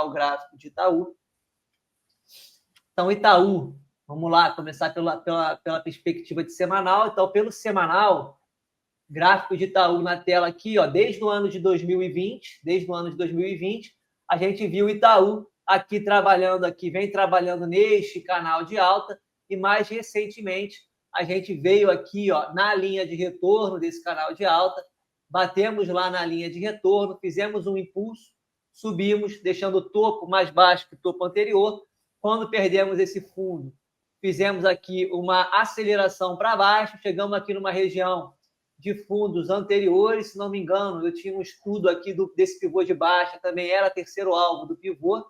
colocar o gráfico de Itaú. Então, Itaú, vamos lá, começar pela perspectiva de semanal. Então, pelo semanal, gráfico de Itaú na tela aqui, ó, desde o ano de 2020, a gente viu Itaú aqui trabalhando, vem trabalhando neste canal de alta, e mais recentemente a gente veio aqui, ó, na linha de retorno desse canal de alta, batemos lá na linha de retorno, fizemos um impulso, subimos, deixando o topo mais baixo que o topo anterior. Quando perdemos esse fundo, fizemos aqui uma aceleração para baixo, chegamos aqui numa região de fundos anteriores, se não me engano, eu tinha um estudo aqui desse pivô de baixa, também era terceiro alvo do pivô,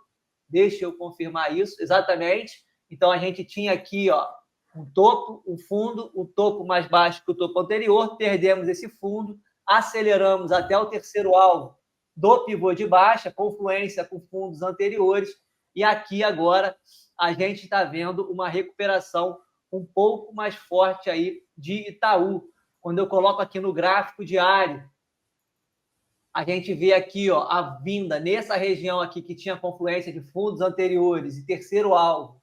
deixa eu confirmar isso, exatamente. Então, a gente tinha aqui, ó, um topo, um fundo, um topo mais baixo que o topo anterior, perdemos esse fundo, aceleramos até o terceiro alvo do pivô de baixa, confluência com fundos anteriores, e aqui agora a gente está vendo uma recuperação um pouco mais forte aí de Itaú. Quando eu coloco aqui no gráfico diário, a gente vê aqui, ó, a vinda nessa região aqui que tinha confluência de fundos anteriores e terceiro alvo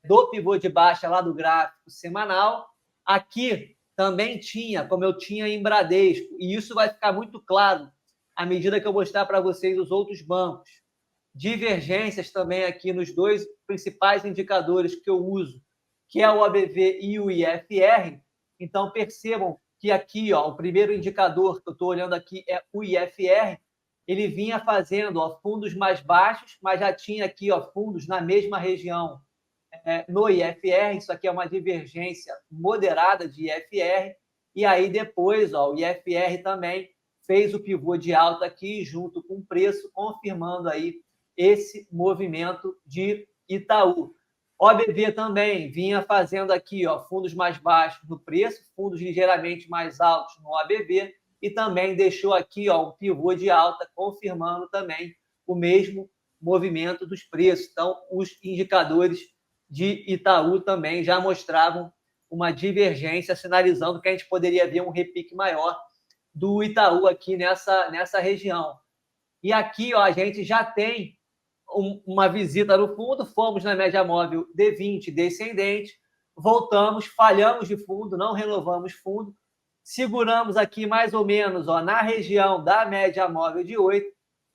do pivô de baixa lá do gráfico semanal. Aqui também tinha, como eu tinha em Bradesco, e isso vai ficar muito claro à medida que eu mostrar para vocês os outros bancos. Divergências também aqui nos dois principais indicadores que eu uso, que é o ABV e o IFR. Então, percebam que aqui, ó, o primeiro indicador que eu estou olhando aqui é o IFR. Ele vinha fazendo, ó, fundos mais baixos, mas já tinha aqui, ó, fundos na mesma região no IFR. Isso aqui é uma divergência moderada de IFR. E aí depois, ó, o IFR também fez o pivô de alta aqui junto com o preço, confirmando aí esse movimento de Itaú. O OBV também vinha fazendo aqui, ó, fundos mais baixos no preço, fundos ligeiramente mais altos no OBV, e também deixou aqui, ó, um pivô de alta, confirmando também o mesmo movimento dos preços. Então, os indicadores de Itaú também já mostravam uma divergência, sinalizando que a gente poderia ver um repique maior do Itaú aqui nessa região. E aqui, ó, a gente já tem uma visita no fundo, fomos na média móvel D20 descendente, voltamos, falhamos de fundo, não renovamos fundo, seguramos aqui mais ou menos, ó, na região da média móvel de 8,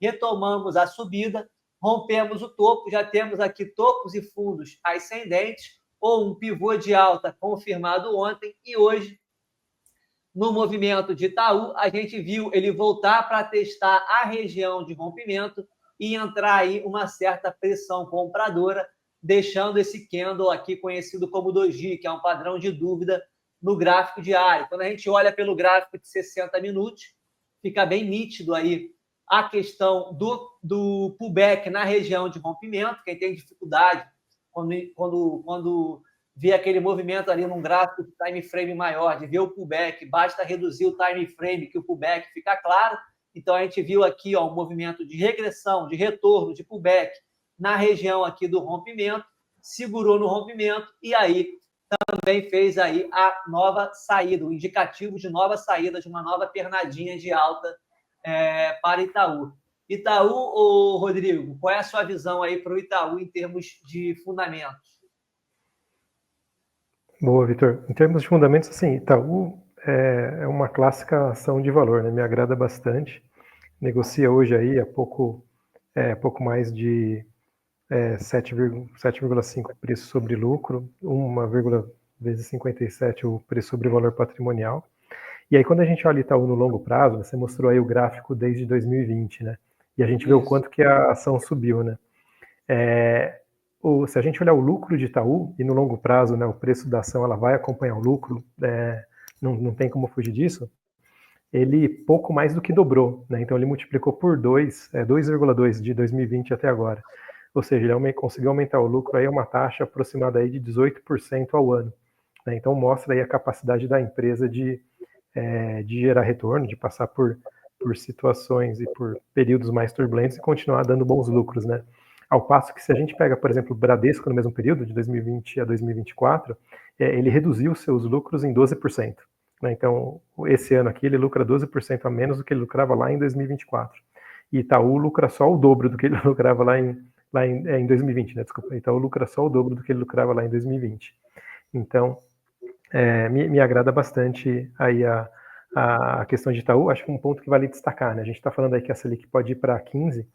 retomamos a subida, rompemos o topo, já temos aqui topos e fundos ascendentes, ou um pivô de alta confirmado ontem, e hoje, no movimento de Itaú, a gente viu ele voltar para testar a região de rompimento e entrar aí uma certa pressão compradora, deixando esse candle aqui conhecido como doji, que é um padrão de dúvida no gráfico diário. Quando a gente olha pelo gráfico de 60 minutos, fica bem nítido aí a questão do pullback na região de rompimento. Quem tem dificuldade quando vê aquele movimento ali num gráfico de time frame maior, de ver o pullback, basta reduzir o time frame que o pullback fica claro. Então, a gente viu aqui, ó, um movimento de regressão, de retorno, de pullback na região aqui do rompimento, segurou no rompimento e aí também fez aí a nova saída, o indicativo de nova saída, de uma nova pernadinha de alta para Itaú. Itaú, ô Rodrigo, qual é a sua visão aí para o Itaú em termos de fundamentos? Boa, Vitor. Em termos de fundamentos, assim, Itaú é uma clássica ação de valor, né? Me agrada bastante. Negocia hoje aí a pouco mais de 7,5 preço sobre lucro, 1, vezes 57 o preço sobre valor patrimonial. E aí, quando a gente olha Itaú no longo prazo, você mostrou aí o gráfico desde 2020, né? E a gente vê o quanto que a ação subiu, né? Se a gente olhar o lucro de Itaú, e no longo prazo, né, o preço da ação ela vai acompanhar o lucro, não tem como fugir disso, ele pouco mais do que dobrou, né? Então ele multiplicou por 2,2 de 2020 até agora. Ou seja, ele conseguiu aumentar o lucro aí a uma taxa aproximada aí de 18% ao ano, né? Então mostra aí a capacidade da empresa de gerar retorno, de passar por situações e por períodos mais turbulentos e continuar dando bons lucros, né? Ao passo que se a gente pega, por exemplo, o Bradesco no mesmo período, de 2020 a 2024, ele reduziu seus lucros em 12%. Né? Então, esse ano aqui ele lucra 12% a menos do que ele lucrava lá em 2024. e Itaú lucra só o dobro do que ele lucrava em 2020, né? Desculpa, Itaú lucra só o dobro do que ele lucrava lá em 2020. Então, me agrada bastante aí a questão de Itaú. Acho que um ponto que vale destacar, né? A gente está falando aí que a Selic pode ir para 15,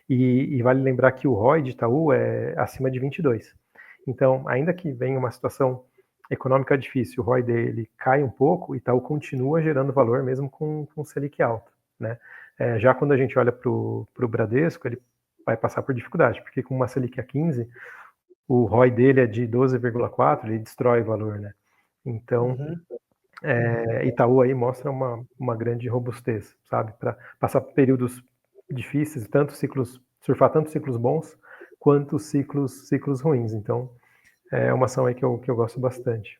e vale lembrar que o ROI de Itaú é acima de 22. Então, ainda que venha uma situação econômica difícil, o ROI dele cai um pouco, Itaú continua gerando valor mesmo com Selic alto, né? Já quando a gente olha para o Bradesco, ele vai passar por dificuldade, porque com uma Selic a 15, o ROI dele é de 12,4, ele destrói valor, né? Então, Itaú aí mostra uma grande robustez, sabe? Para passar períodos difíceis, surfar tanto ciclos bons quanto ciclos ruins. Então, é uma ação aí que eu gosto bastante.